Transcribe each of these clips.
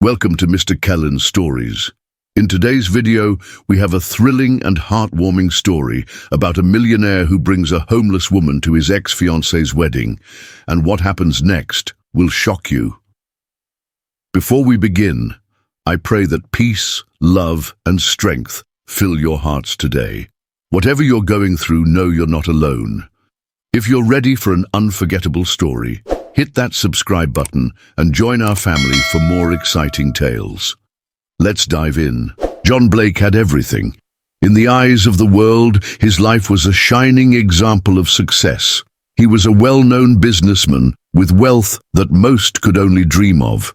Welcome to Mr. Kellen's Stories. In today's video, we have a thrilling and heartwarming story about a millionaire who brings a homeless woman to his ex-fiancée's wedding, and what happens next will shock you. Before we begin, I pray that peace, love, and strength fill your hearts today. Whatever you're going through, know you're not alone. If you're ready for an unforgettable story, hit that subscribe button and join our family for more exciting tales. Let's dive in. John Blake had everything. In the eyes of the world, his life was a shining example of success. He was a well-known businessman with wealth that most could only dream of.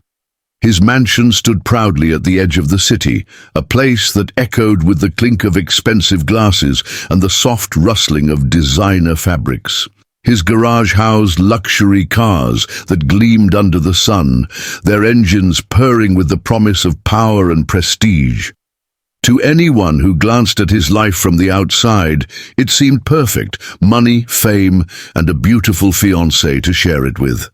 His mansion stood proudly at the edge of the city, a place that echoed with the clink of expensive glasses and the soft rustling of designer fabrics. His garage housed luxury cars that gleamed under the sun, their engines purring with the promise of power and prestige. To anyone who glanced at his life from the outside, it seemed perfect: money, fame, and a beautiful fiancée to share it with.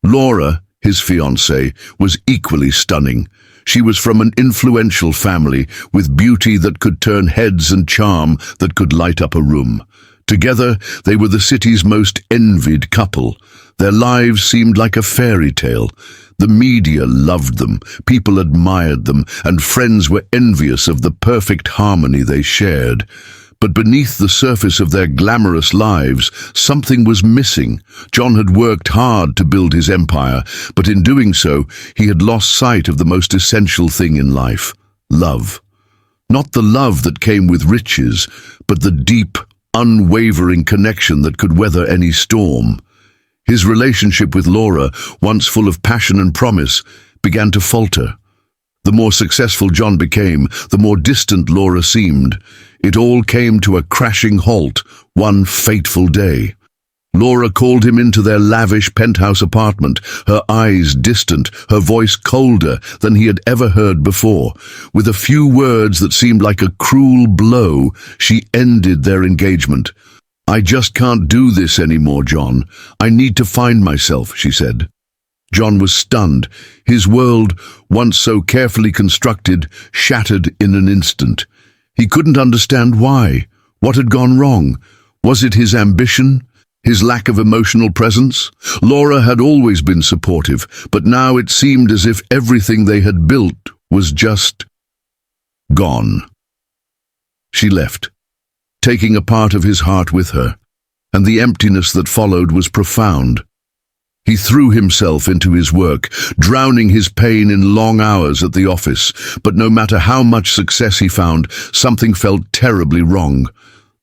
Laura, his fiancée, was equally stunning. She was from an influential family, with beauty that could turn heads and charm that could light up a room. Together, they were the city's most envied couple. Their lives seemed like a fairy tale. The media loved them, people admired them, and friends were envious of the perfect harmony they shared. But beneath the surface of their glamorous lives, something was missing. John had worked hard to build his empire, but in doing so, he had lost sight of the most essential thing in life: love. Not the love that came with riches, but the deep, unwavering connection that could weather any storm. His relationship with Laura, once full of passion and promise, began to falter. The more successful John became, the more distant Laura seemed. It all came to a crashing halt one fateful day. Laura called him into their lavish penthouse apartment, her eyes distant, her voice colder than he had ever heard before. With a few words that seemed like a cruel blow, she ended their engagement. "I just can't do this anymore, John. I need to find myself," she said. John was stunned. His world, once so carefully constructed, shattered in an instant. He couldn't understand why. What had gone wrong? Was it his ambition? His lack of emotional presence? Laura had always been supportive, but now it seemed as if everything they had built was just gone. She left, taking a part of his heart with her, and the emptiness that followed was profound. He threw himself into his work, drowning his pain in long hours at the office, but no matter how much success he found, something felt terribly wrong.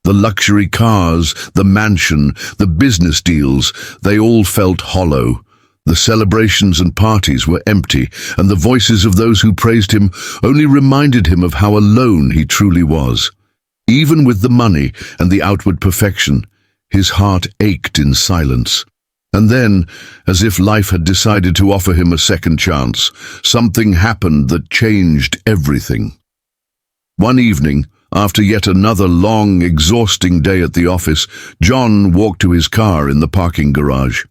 The luxury cars, the mansion, the business deals, they all felt hollow. The celebrations and parties were empty, and the voices of those who praised him only reminded him of how alone he truly was. Even with the money and the outward perfection, his heart ached in silence. And then, as if life had decided to offer him a second chance, something happened that changed everything. One evening, after yet another long, exhausting day at the office, John walked to his car in the parking garage.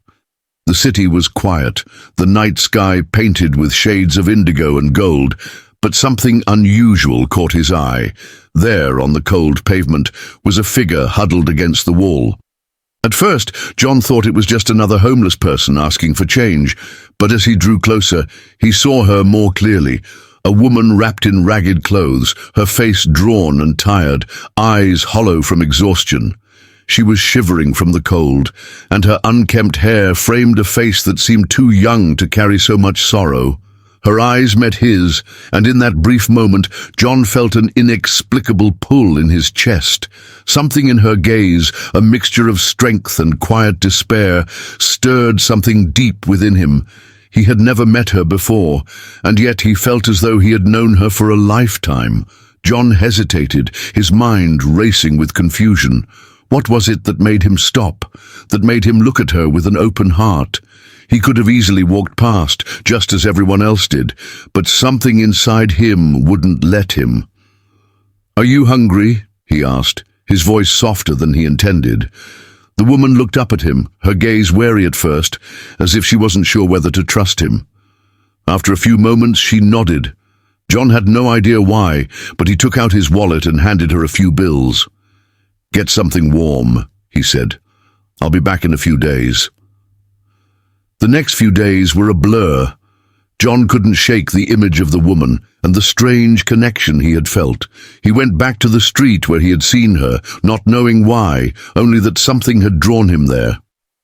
The city was quiet, the night sky painted with shades of indigo and gold, but something unusual caught his eye. There, on the cold pavement, was a figure huddled against the wall. At first, John thought it was just another homeless person asking for change, but as he drew closer, he saw her more clearly. A woman wrapped in ragged clothes, her face drawn and tired, eyes hollow from exhaustion. She was shivering from the cold, and her unkempt hair framed a face that seemed too young to carry so much sorrow. Her eyes met his, and in that brief moment, John felt an inexplicable pull in his chest. Something in her gaze, a mixture of strength and quiet despair, stirred something deep within him. He had never met her before, and yet he felt as though he had known her for a lifetime. John hesitated, his mind racing with confusion. What was it that made him stop, that made him look at her with an open heart? He could have easily walked past, just as everyone else did, but something inside him wouldn't let him. "Are you hungry?" he asked, his voice softer than he intended. The woman looked up at him, her gaze wary at first, as if she wasn't sure whether to trust him. After a few moments, she nodded. John had no idea why, but he took out his wallet and handed her a few bills. "Get something warm," he said. "I'll be back in a few days." The next few days were a blur. John couldn't shake the image of the woman and the strange connection he had felt. He went back to the street where he had seen her, not knowing why, only that something had drawn him there.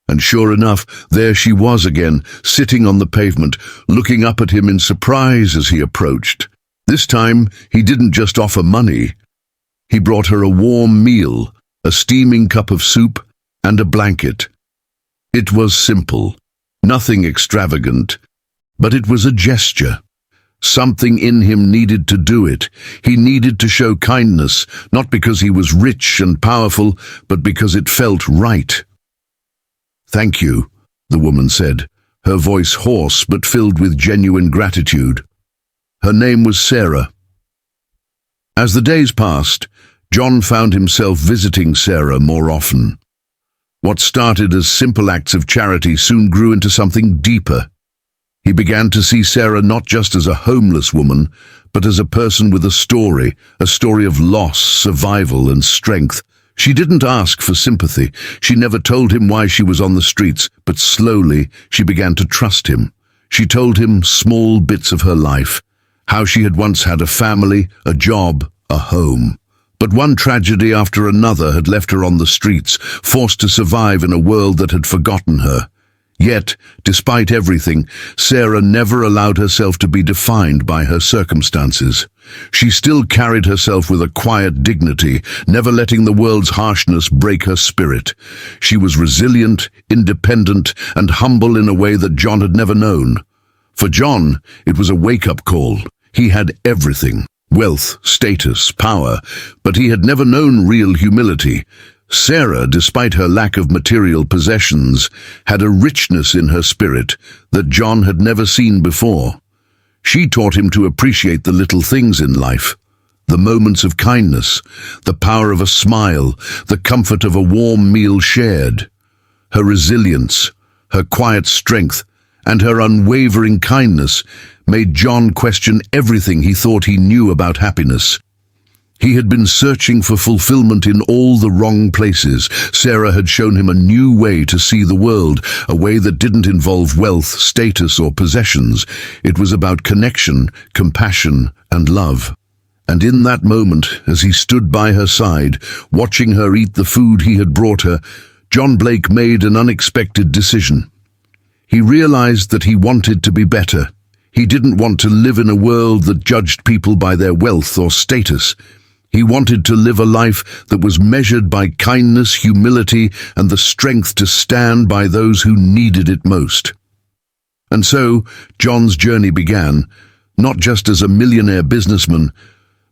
And sure enough, there she was again, sitting on the pavement, looking up at him in surprise as he approached. This time, he didn't just offer money. He brought her a warm meal, a steaming cup of soup, and a blanket. It was simple, nothing extravagant, but it was a gesture. Something in him needed to do it. He needed to show kindness, not because he was rich and powerful, but because it felt right. "Thank you," the woman said, her voice hoarse but filled with genuine gratitude. Her name was Sarah. As the days passed, John found himself visiting Sarah more often. What started as simple acts of charity soon grew into something deeper. He began to see Sarah not just as a homeless woman, but as a person with a story of loss, survival, and strength. She didn't ask for sympathy. She never told him why she was on the streets, but slowly she began to trust him. She told him small bits of her life, how she had once had a family, a job, a home. But one tragedy after another had left her on the streets, forced to survive in a world that had forgotten her. Yet, despite everything, Sarah never allowed herself to be defined by her circumstances. She still carried herself with a quiet dignity, never letting the world's harshness break her spirit. She was resilient, independent, and humble in a way that John had never known. For John, it was a wake-up call. He had everything: wealth, status, power, but he had never known real humility. Sarah, despite her lack of material possessions, had a richness in her spirit that John had never seen before. She taught him to appreciate the little things in life, the moments of kindness, the power of a smile, the comfort of a warm meal shared. Her resilience, her quiet strength, and her unwavering kindness made John question everything he thought he knew about happiness. He had been searching for fulfillment in all the wrong places. Sarah had shown him a new way to see the world, a way that didn't involve wealth, status, or possessions. It was about connection, compassion, and love. And in that moment, as he stood by her side, watching her eat the food he had brought her, John Blake made an unexpected decision. He realized that he wanted to be better. He didn't want to live in a world that judged people by their wealth or status. He wanted to live a life that was measured by kindness, humility, and the strength to stand by those who needed it most. And so, John's journey began, not just as a millionaire businessman,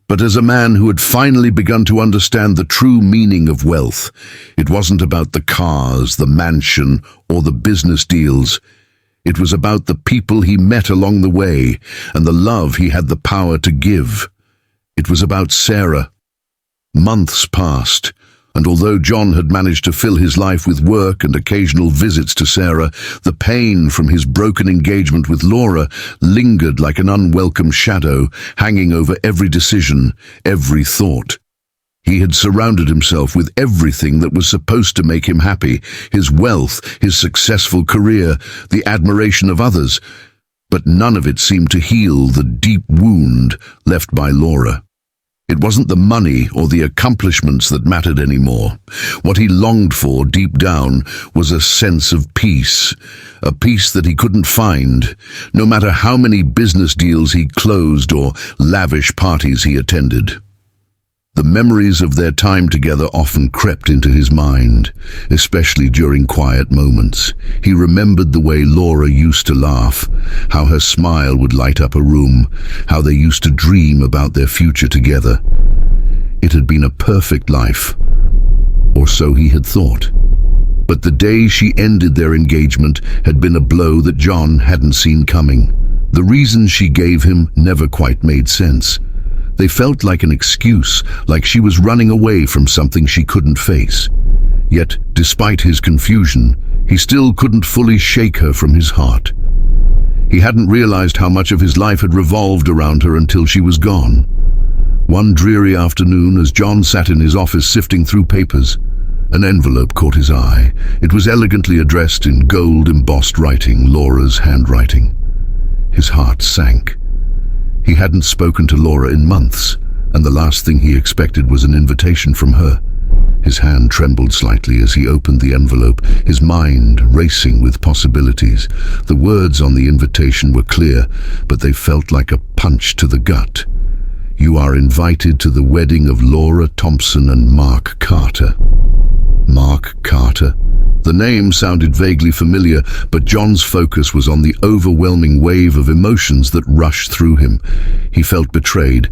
but as a man who had finally begun to understand the true meaning of wealth. It wasn't about the cars, the mansion, or the business deals. It was about the people he met along the way and the love he had the power to give. It was about Sarah. Months passed, and although John had managed to fill his life with work and occasional visits to Sarah, the pain from his broken engagement with Laura lingered like an unwelcome shadow, hanging over every decision, every thought. He had surrounded himself with everything that was supposed to make him happy: his wealth, his successful career, the admiration of others. But none of it seemed to heal the deep wound left by Laura. It wasn't the money or the accomplishments that mattered anymore. What he longed for deep down was a sense of peace, a peace that he couldn't find, no matter how many business deals he closed or lavish parties he attended. The memories of their time together often crept into his mind, especially during quiet moments. He remembered the way Laura used to laugh, how her smile would light up a room, how they used to dream about their future together. It had been a perfect life, or so he had thought. But the day she ended their engagement had been a blow that John hadn't seen coming. The reasons she gave him never quite made sense. They felt like an excuse, like she was running away from something she couldn't face. Yet, despite his confusion, he still couldn't fully shake her from his heart. He hadn't realized how much of his life had revolved around her until she was gone. One dreary afternoon, as John sat in his office sifting through papers, an envelope caught his eye. It was elegantly addressed in gold-embossed writing, Laura's handwriting. His heart sank. He hadn't spoken to Laura in months, and the last thing he expected was an invitation from her. His hand trembled slightly as he opened the envelope, his mind racing with possibilities. The words on the invitation were clear, but they felt like a punch to the gut. You are invited to the wedding of Laura Thompson and Mark Carter. Mark Carter? The name sounded vaguely familiar, but John's focus was on the overwhelming wave of emotions that rushed through him. He felt betrayed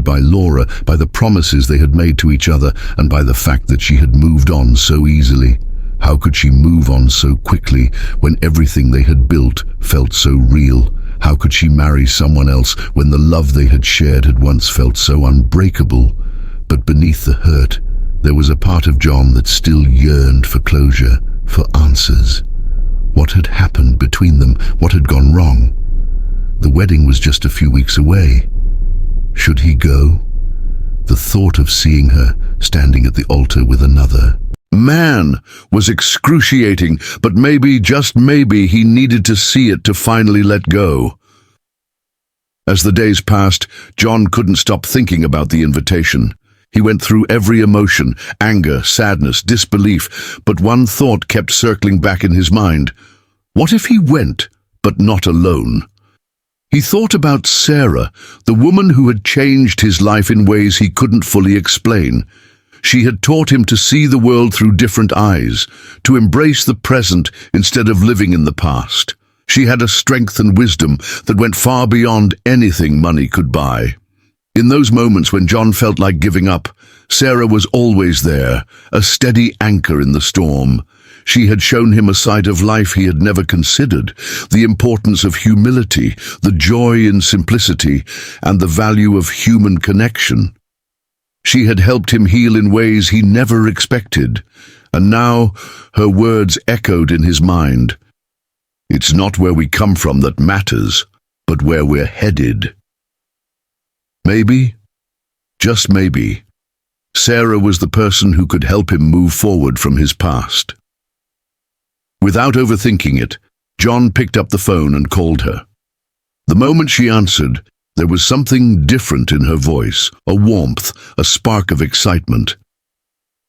by Laura, by the promises they had made to each other, and by the fact that she had moved on so easily. How could she move on so quickly when everything they had built felt so real? How could she marry someone else when the love they had shared had once felt so unbreakable? But beneath the hurt, there was a part of John that still yearned for closure, for answers. What had happened between them? What had gone wrong? The wedding was just a few weeks away. Should he go? The thought of seeing her standing at the altar with another man was excruciating, but maybe, just maybe, he needed to see it to finally let go. As the days passed, John couldn't stop thinking about the invitation. He went through every emotion, anger, sadness, disbelief, but one thought kept circling back in his mind. What if he went, but not alone? He thought about Sarah, the woman who had changed his life in ways he couldn't fully explain. She had taught him to see the world through different eyes, to embrace the present instead of living in the past. She had a strength and wisdom that went far beyond anything money could buy. In those moments when John felt like giving up, Sarah was always there, a steady anchor in the storm. She had shown him a side of life he had never considered, the importance of humility, the joy in simplicity, and the value of human connection. She had helped him heal in ways he never expected, and now her words echoed in his mind. It's not where we come from that matters, but where we're headed. Maybe, just maybe, Sarah was the person who could help him move forward from his past. Without overthinking it, John picked up the phone and called her. The moment she answered, there was something different in her voice, a warmth, a spark of excitement.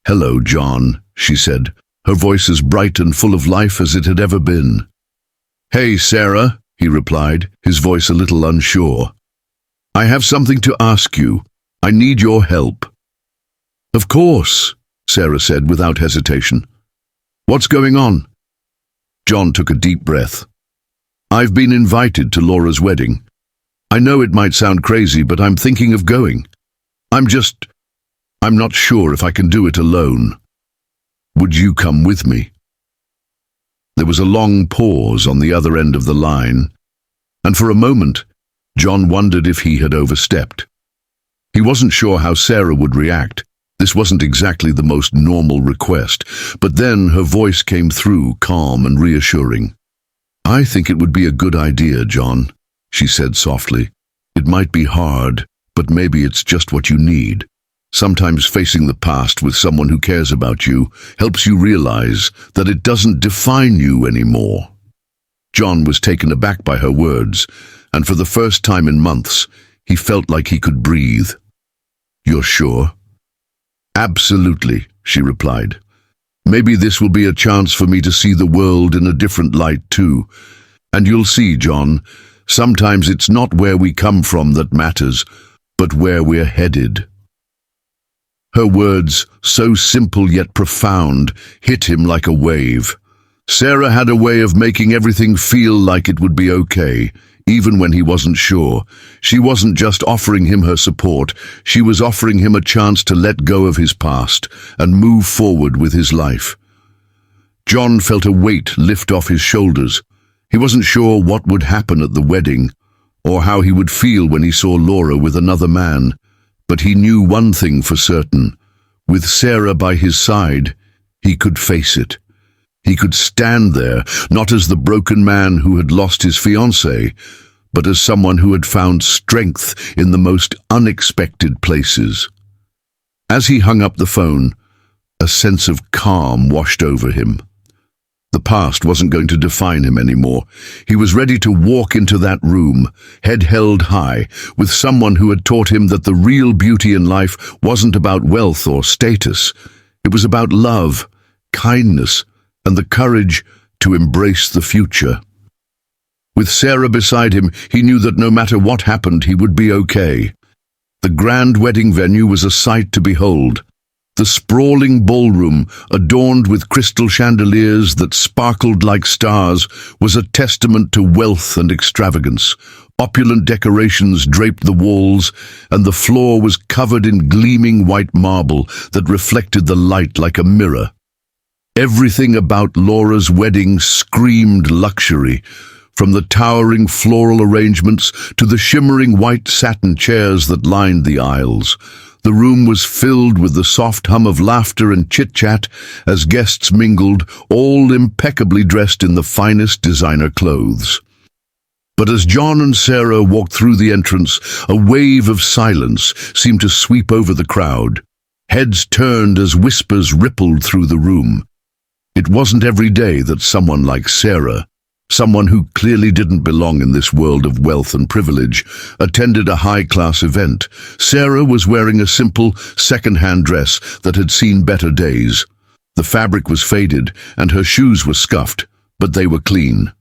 "Hello, John," she said, her voice as bright and full of life as it had ever been. "Hey, Sarah," he replied, his voice a little unsure. "I have something to ask you. I need your help." "Of course," Sarah said without hesitation. "What's going on?" John took a deep breath. "I've been invited to Laura's wedding. I know it might sound crazy, but I'm thinking of going. I'm not sure if I can do it alone. Would you come with me?" There was a long pause on the other end of the line, and for a moment, John wondered if he had overstepped. He wasn't sure how Sarah would react. This wasn't exactly the most normal request, but then her voice came through, calm and reassuring. "I think it would be a good idea, John," she said softly. "It might be hard, but maybe it's just what you need. Sometimes facing the past with someone who cares about you helps you realize that it doesn't define you anymore." John was taken aback by her words, and for the first time in months, he felt like he could breathe. "You're sure?" "Absolutely," she replied. "Maybe this will be a chance for me to see the world in a different light too. And you'll see, John, sometimes it's not where we come from that matters, but where we're headed." Her words, so simple yet profound, hit him like a wave. Sarah had a way of making everything feel like it would be okay, even when he wasn't sure. She wasn't just offering him her support, she was offering him a chance to let go of his past and move forward with his life. John felt a weight lift off his shoulders. He wasn't sure what would happen at the wedding, or how he would feel when he saw Laura with another man, but he knew one thing for certain. With Sarah by his side, he could face it. He could stand there, not as the broken man who had lost his fiancée, but as someone who had found strength in the most unexpected places. As he hung up the phone, a sense of calm washed over him. The past wasn't going to define him anymore. He was ready to walk into that room, head held high, with someone who had taught him that the real beauty in life wasn't about wealth or status. It was about love, kindness, and the courage to embrace the future. With Sarah beside him, he knew that no matter what happened, he would be okay. The grand wedding venue was a sight to behold. The sprawling ballroom, adorned with crystal chandeliers that sparkled like stars, was a testament to wealth and extravagance. Opulent decorations draped the walls, and the floor was covered in gleaming white marble that reflected the light like a mirror. Everything about Laura's wedding screamed luxury, from the towering floral arrangements to the shimmering white satin chairs that lined the aisles. The room was filled with the soft hum of laughter and chit-chat as guests mingled, all impeccably dressed in the finest designer clothes. But as John and Sarah walked through the entrance, a wave of silence seemed to sweep over the crowd. Heads turned as whispers rippled through the room. It wasn't every day that someone like Sarah, someone who clearly didn't belong in this world of wealth and privilege, attended a high-class event. Sarah was wearing a simple, second-hand dress that had seen better days. The fabric was faded, and her shoes were scuffed, but they were clean.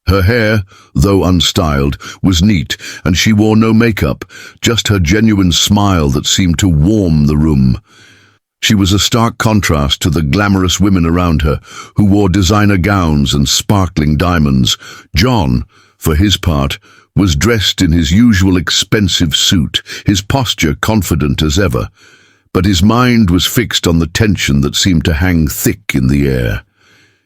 Her hair, though unstyled, was neat, and she wore no makeup, just her genuine smile that seemed to warm the room. She was a stark contrast to the glamorous women around her, who wore designer gowns and sparkling diamonds. John, for his part, was dressed in his usual expensive suit, his posture confident as ever, but his mind was fixed on the tension that seemed to hang thick in the air.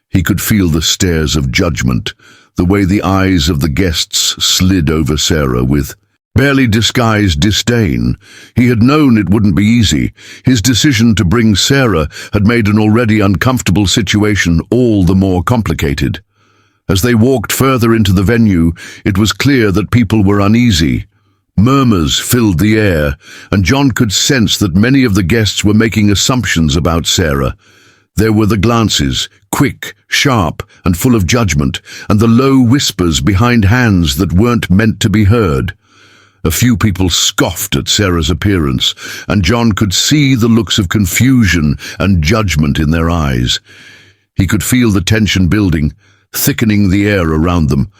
He could feel the stares of judgment, the way the eyes of the guests slid over Sarah with barely disguised disdain. He had known it wouldn't be easy. His decision to bring Sarah had made an already uncomfortable situation all the more complicated. As they walked further into the venue, it was clear that people were uneasy. Murmurs filled the air, and John could sense that many of the guests were making assumptions about Sarah. There were the glances, quick, sharp, and full of judgment, and the low whispers behind hands that weren't meant to be heard. A few people scoffed at Sarah's appearance, and John could see the looks of confusion and judgment in their eyes. He could feel the tension building, thickening the air around them.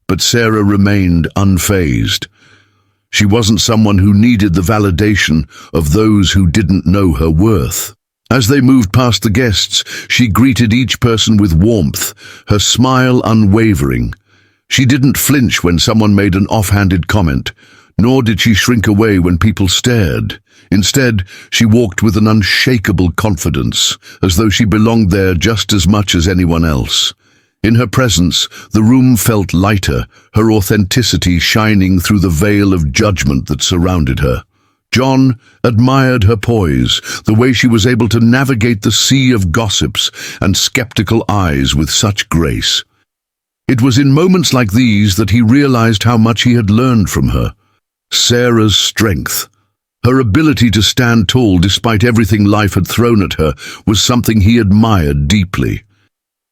But Sarah remained unfazed. She wasn't someone who needed the validation of those who didn't know her worth. As they moved past the guests, she greeted each person with warmth, her smile unwavering. She didn't flinch when someone made an offhanded comment, nor did she shrink away when people stared. Instead, she walked with an unshakable confidence, as though she belonged there just as much as anyone else. In her presence, the room felt lighter, her authenticity shining through the veil of judgment that surrounded her. John admired her poise, the way she was able to navigate the sea of gossips and skeptical eyes with such grace. It was in moments like these that he realized how much he had learned from her. Sarah's strength, her ability to stand tall despite everything life had thrown at her, was something he admired deeply.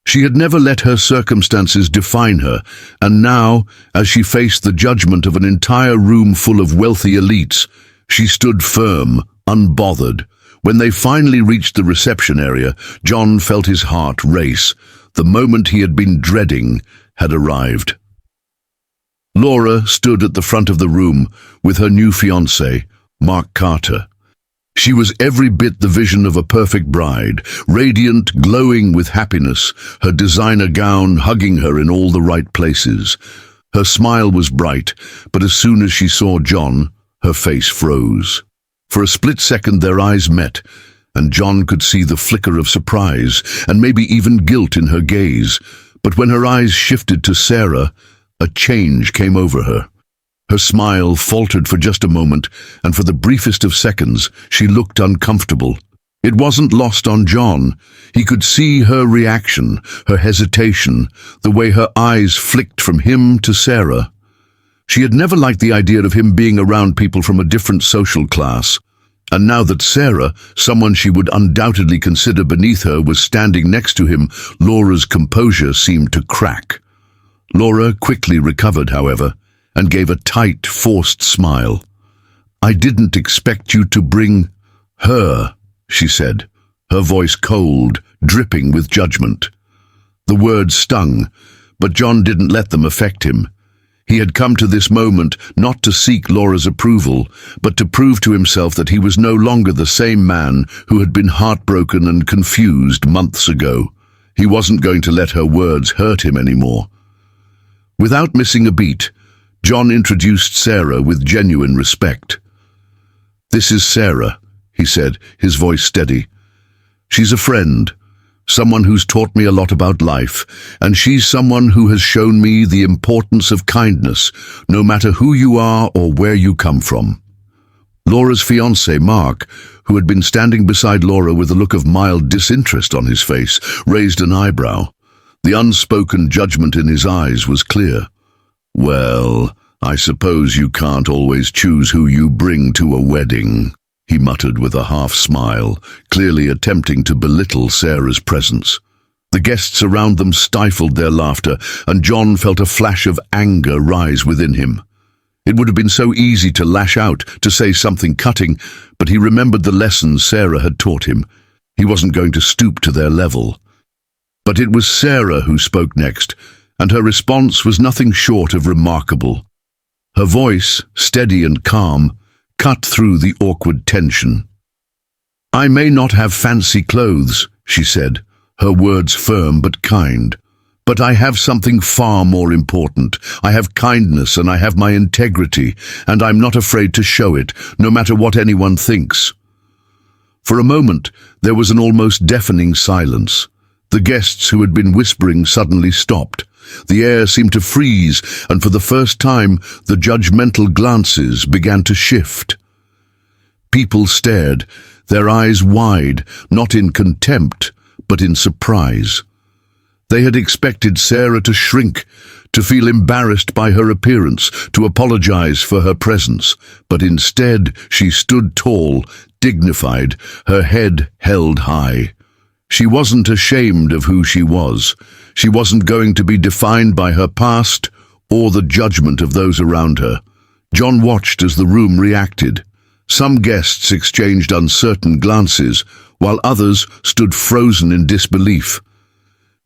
She had never let her circumstances define her, and now, as she faced the judgment of an entire room full of wealthy elites, she stood firm, unbothered. When they finally reached the reception area, John felt his heart race. The moment he had been dreading had arrived. Laura stood at the front of the room with her new fiancé, Mark Carter. She was every bit the vision of a perfect bride, radiant, glowing with happiness, her designer gown hugging her in all the right places. Her smile was bright, but as soon as she saw John, her face froze. For a split second their eyes met, and John could see the flicker of surprise and maybe even guilt in her gaze. But when her eyes shifted to Sarah, a change came over her. Her smile faltered for just a moment, and for the briefest of seconds, she looked uncomfortable. It wasn't lost on John. He could see her reaction, her hesitation, the way her eyes flicked from him to Sarah. She had never liked the idea of him being around people from a different social class. And now that Sarah, someone she would undoubtedly consider beneath her, was standing next to him, Laura's composure seemed to crack. Laura quickly recovered, however, and gave a tight, forced smile. "I didn't expect you to bring her," she said, her voice cold, dripping with judgment. The words stung, but John didn't let them affect him. He had come to this moment not to seek Laura's approval, but to prove to himself that he was no longer the same man who had been heartbroken and confused months ago. He wasn't going to let her words hurt him anymore. Without missing a beat, John introduced Sarah with genuine respect. "This is Sarah," he said, his voice steady. "She's a friend, someone who's taught me a lot about life, and she's someone who has shown me the importance of kindness, no matter who you are or where you come from." Laura's fiancé, Mark, who had been standing beside Laura with a look of mild disinterest on his face, raised an eyebrow. The unspoken judgment in his eyes was clear. "Well, I suppose you can't always choose who you bring to a wedding," he muttered with a half-smile, clearly attempting to belittle Sarah's presence. The guests around them stifled their laughter, and John felt a flash of anger rise within him. It would have been so easy to lash out, to say something cutting, but he remembered the lessons Sarah had taught him. He wasn't going to stoop to their level. But it was Sarah who spoke next, and her response was nothing short of remarkable. Her voice, steady and calm, cut through the awkward tension. "I may not have fancy clothes," she said, her words firm but kind, "but I have something far more important. I have kindness and I have my integrity, and I'm not afraid to show it, no matter what anyone thinks." For a moment, there was an almost deafening silence. The guests who had been whispering suddenly stopped. The air seemed to freeze, and for the first time, the judgmental glances began to shift. People stared, their eyes wide, not in contempt, but in surprise. They had expected Sarah to shrink, to feel embarrassed by her appearance, to apologize for her presence, but instead she stood tall, dignified, her head held high. She wasn't ashamed of who she was. She wasn't going to be defined by her past or the judgment of those around her. John watched as the room reacted. Some guests exchanged uncertain glances, while others stood frozen in disbelief.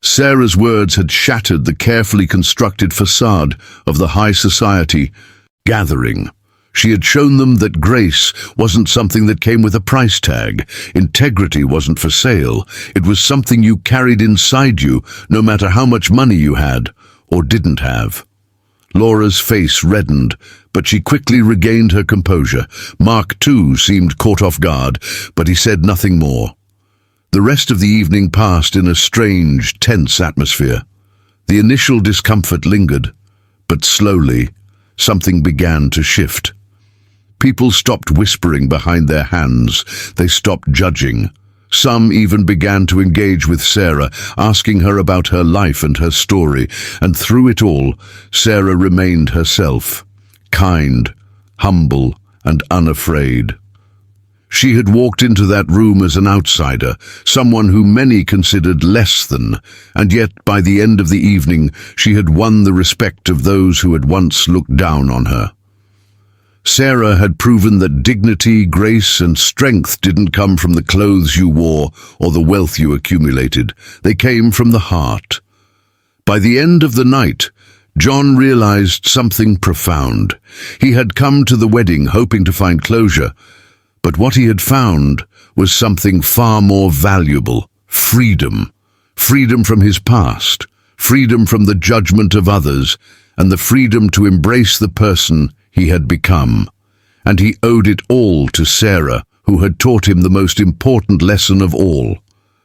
Sarah's words had shattered the carefully constructed facade of the high society gathering. She had shown them that grace wasn't something that came with a price tag. Integrity wasn't for sale. It was something you carried inside you, no matter how much money you had or didn't have. Laura's face reddened, but she quickly regained her composure. Mark, too, seemed caught off guard, but he said nothing more. The rest of the evening passed in a strange, tense atmosphere. The initial discomfort lingered, but slowly, something began to shift. People stopped whispering behind their hands. They stopped judging. Some even began to engage with Sarah, asking her about her life and her story, and through it all, Sarah remained herself, kind, humble, and unafraid. She had walked into that room as an outsider, someone who many considered less than, and yet by the end of the evening she had won the respect of those who had once looked down on her. Sarah had proven that dignity, grace, and strength didn't come from the clothes you wore or the wealth you accumulated. They came from the heart. By the end of the night, John realized something profound. He had come to the wedding hoping to find closure, but what he had found was something far more valuable: freedom. Freedom from his past, freedom from the judgment of others, and the freedom to embrace the person he had become. And he owed it all to Sarah, who had taught him the most important lesson of all.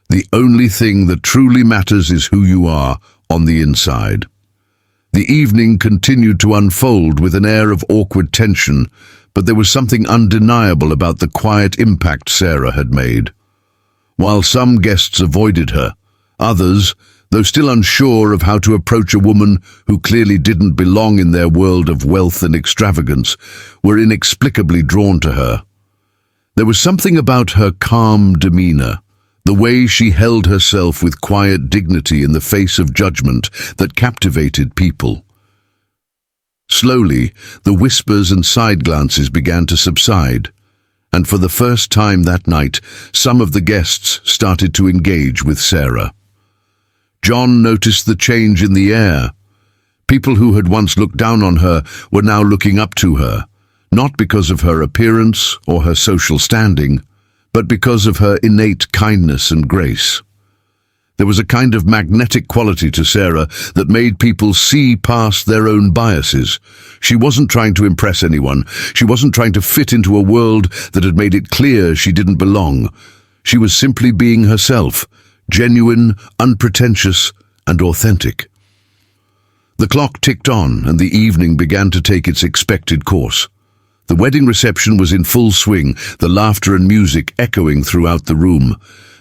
The only thing that truly matters is who you are on the inside. The evening continued to unfold with an air of awkward tension, but there was something undeniable about the quiet impact Sarah had made. While some guests avoided her, others, though still unsure of how to approach a woman who clearly didn't belong in their world of wealth and extravagance, were inexplicably drawn to her. There was something about her calm demeanor, the way she held herself with quiet dignity in the face of judgment, that captivated people. Slowly, the whispers and side glances began to subside, and for the first time that night, some of the guests started to engage with Sarah. John noticed the change in the air. People who had once looked down on her were now looking up to her, not because of her appearance or her social standing, but because of her innate kindness and grace. There was a kind of magnetic quality to Sarah that made people see past their own biases. She wasn't trying to impress anyone. She wasn't trying to fit into a world that had made it clear she didn't belong. She was simply being herself, genuine, unpretentious, and authentic. The clock ticked on, and the evening began to take its expected course. The wedding reception was in full swing, the laughter and music echoing throughout the room.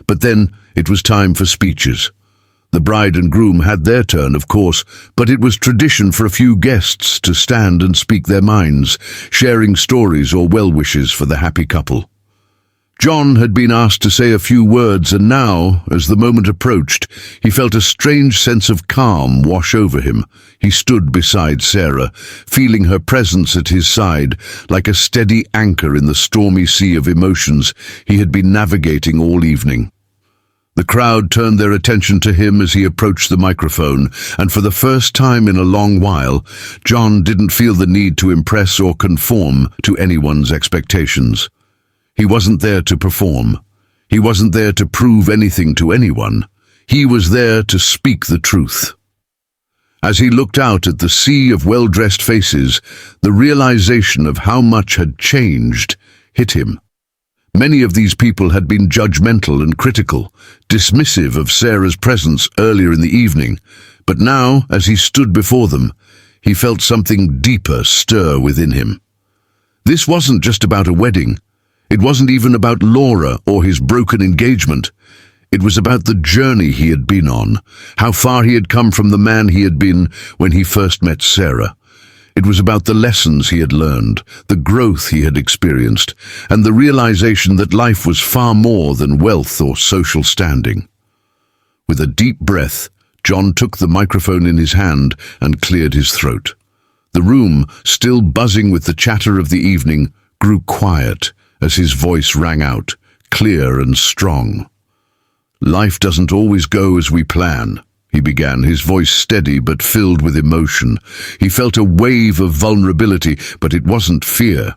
But then it was time for speeches. The bride and groom had their turn, of course, but it was tradition for a few guests to stand and speak their minds, sharing stories or well-wishes for the happy couple. John had been asked to say a few words, and now, as the moment approached, he felt a strange sense of calm wash over him. He stood beside Sarah, feeling her presence at his side, like a steady anchor in the stormy sea of emotions he had been navigating all evening. The crowd turned their attention to him as he approached the microphone, and for the first time in a long while, John didn't feel the need to impress or conform to anyone's expectations. He wasn't there to perform. He wasn't there to prove anything to anyone. He was there to speak the truth. As he looked out at the sea of well-dressed faces, the realization of how much had changed hit him. Many of these people had been judgmental and critical, dismissive of Sarah's presence earlier in the evening, but now, as he stood before them, he felt something deeper stir within him. This wasn't just about a wedding. It wasn't even about Laura or his broken engagement. It was about the journey he had been on, how far he had come from the man he had been when he first met Sarah. It was about the lessons he had learned, the growth he had experienced, and the realization that life was far more than wealth or social standing. With a deep breath, John took the microphone in his hand and cleared his throat. The room, still buzzing with the chatter of the evening, grew quiet as his voice rang out, clear and strong. "Life doesn't always go as we plan," he began, his voice steady but filled with emotion. He felt a wave of vulnerability, but it wasn't fear.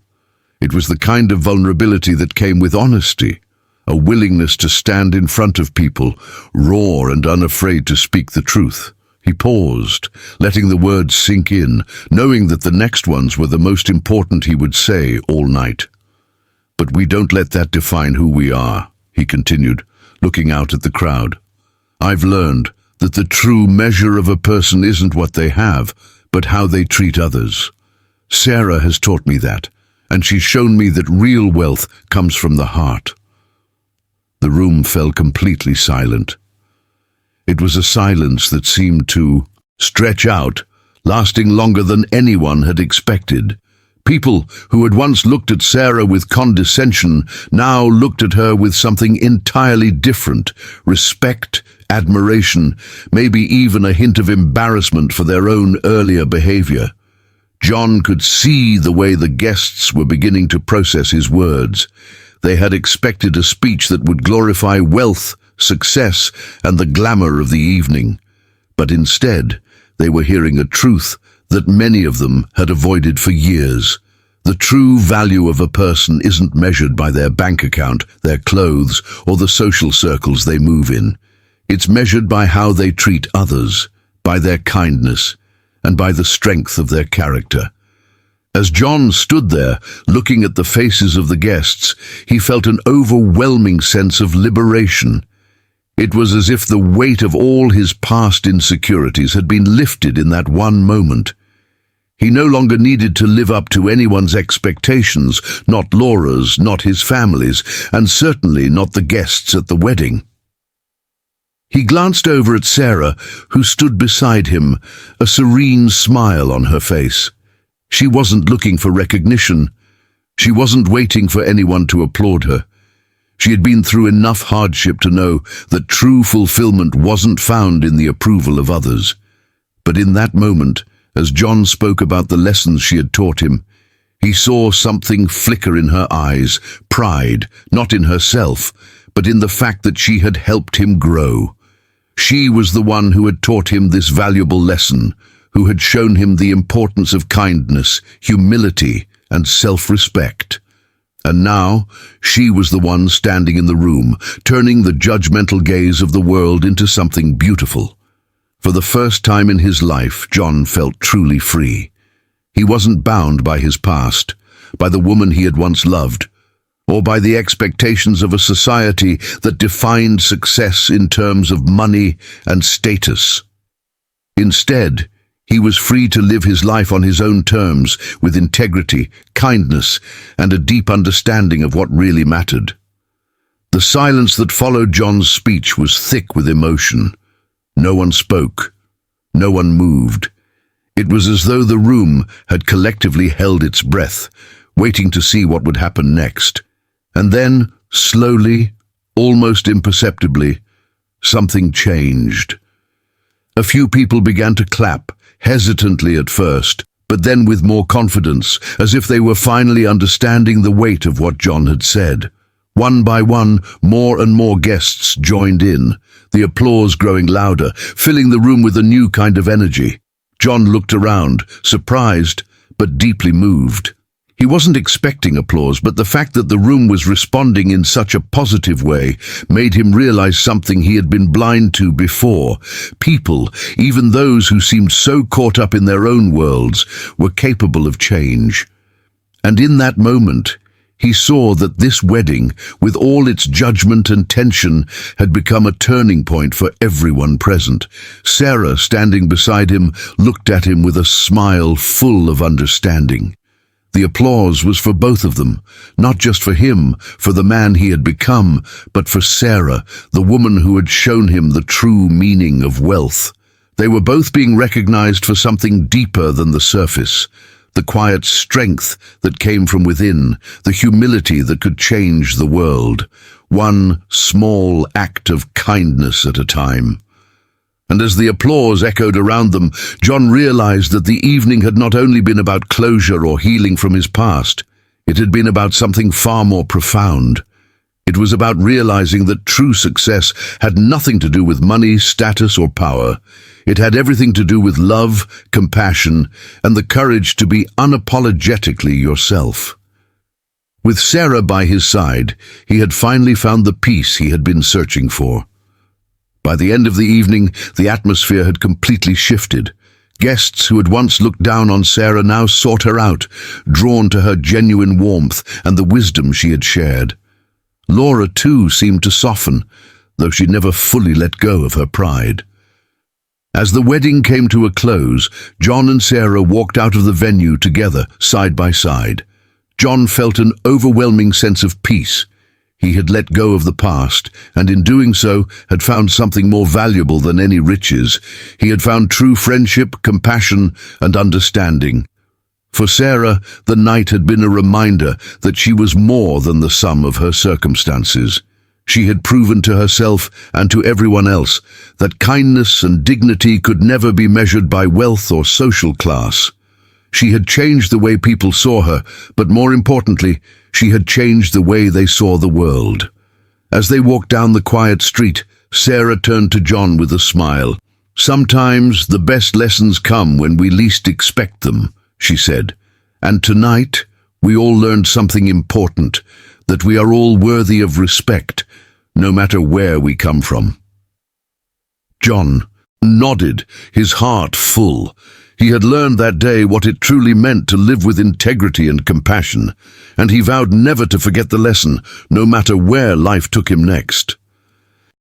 It was the kind of vulnerability that came with honesty, a willingness to stand in front of people, raw and unafraid to speak the truth. He paused, letting the words sink in, knowing that the next ones were the most important he would say all night. "But we don't let that define who we are," he continued, looking out at the crowd. "I've learned that the true measure of a person isn't what they have, but how they treat others. Sarah has taught me that, and she's shown me that real wealth comes from the heart." The room fell completely silent. It was a silence that seemed to stretch out, lasting longer than anyone had expected. People who had once looked at Sarah with condescension now looked at her with something entirely different: respect, admiration, maybe even a hint of embarrassment for their own earlier behavior. John could see the way the guests were beginning to process his words. They had expected a speech that would glorify wealth, success, and the glamour of the evening. But instead, they were hearing a truth that many of them had avoided for years. The true value of a person isn't measured by their bank account, their clothes, or the social circles they move in. It's measured by how they treat others, by their kindness, and by the strength of their character. As John stood there, looking at the faces of the guests, he felt an overwhelming sense of liberation. It was as if the weight of all his past insecurities had been lifted in that one moment. He no longer needed to live up to anyone's expectations, not Laura's, not his family's, and certainly not the guests at the wedding. He glanced over at Sarah, who stood beside him, a serene smile on her face. She wasn't looking for recognition. She wasn't waiting for anyone to applaud her. She had been through enough hardship to know that true fulfillment wasn't found in the approval of others. But in that moment, as John spoke about the lessons she had taught him, he saw something flicker in her eyes, pride, not in herself, but in the fact that she had helped him grow. She was the one who had taught him this valuable lesson, who had shown him the importance of kindness, humility, and self-respect. And now, she was the one standing in the room, turning the judgmental gaze of the world into something beautiful. For the first time in his life, John felt truly free. He wasn't bound by his past, by the woman he had once loved, or by the expectations of a society that defined success in terms of money and status. Instead, he was free to live his life on his own terms, with integrity, kindness, and a deep understanding of what really mattered. The silence that followed John's speech was thick with emotion. No one spoke. No one moved. It was as though the room had collectively held its breath, waiting to see what would happen next. And then, slowly, almost imperceptibly, something changed. A few people began to clap, hesitantly at first, but then with more confidence, as if they were finally understanding the weight of what John had said. One by one, more and more guests joined in, the applause growing louder, filling the room with a new kind of energy. John looked around, surprised, but deeply moved. He wasn't expecting applause, but the fact that the room was responding in such a positive way made him realize something he had been blind to before. People, even those who seemed so caught up in their own worlds, were capable of change. And in that moment, he saw that this wedding, with all its judgment and tension, had become a turning point for everyone present. Sarah, standing beside him, looked at him with a smile full of understanding. The applause was for both of them, not just for him, for the man he had become, but for Sarah, the woman who had shown him the true meaning of wealth. They were both being recognized for something deeper than the surface, the quiet strength that came from within, the humility that could change the world, one small act of kindness at a time. And as the applause echoed around them, John realized that the evening had not only been about closure or healing from his past, it had been about something far more profound. It was about realizing that true success had nothing to do with money, status, or power. It had everything to do with love, compassion, and the courage to be unapologetically yourself. With Sarah by his side, he had finally found the peace he had been searching for. By the end of the evening, the atmosphere had completely shifted. Guests who had once looked down on Sarah now sought her out, drawn to her genuine warmth and the wisdom she had shared. Laura, too, seemed to soften, though she never fully let go of her pride. As the wedding came to a close, John and Sarah walked out of the venue together, side by side. John felt an overwhelming sense of peace. He had let go of the past, and in doing so had found something more valuable than any riches. He had found true friendship, compassion, and understanding. For Sarah, the night had been a reminder that she was more than the sum of her circumstances. She had proven to herself and to everyone else that kindness and dignity could never be measured by wealth or social class. She had changed the way people saw her, but more importantly, she had changed the way they saw the world. As they walked down the quiet street, Sarah turned to John with a smile. "Sometimes the best lessons come when we least expect them," she said. "And tonight, we all learned something important, that we are all worthy of respect, no matter where we come from." John nodded, his heart full. He had learned that day what it truly meant to live with integrity and compassion, and he vowed never to forget the lesson, no matter where life took him next.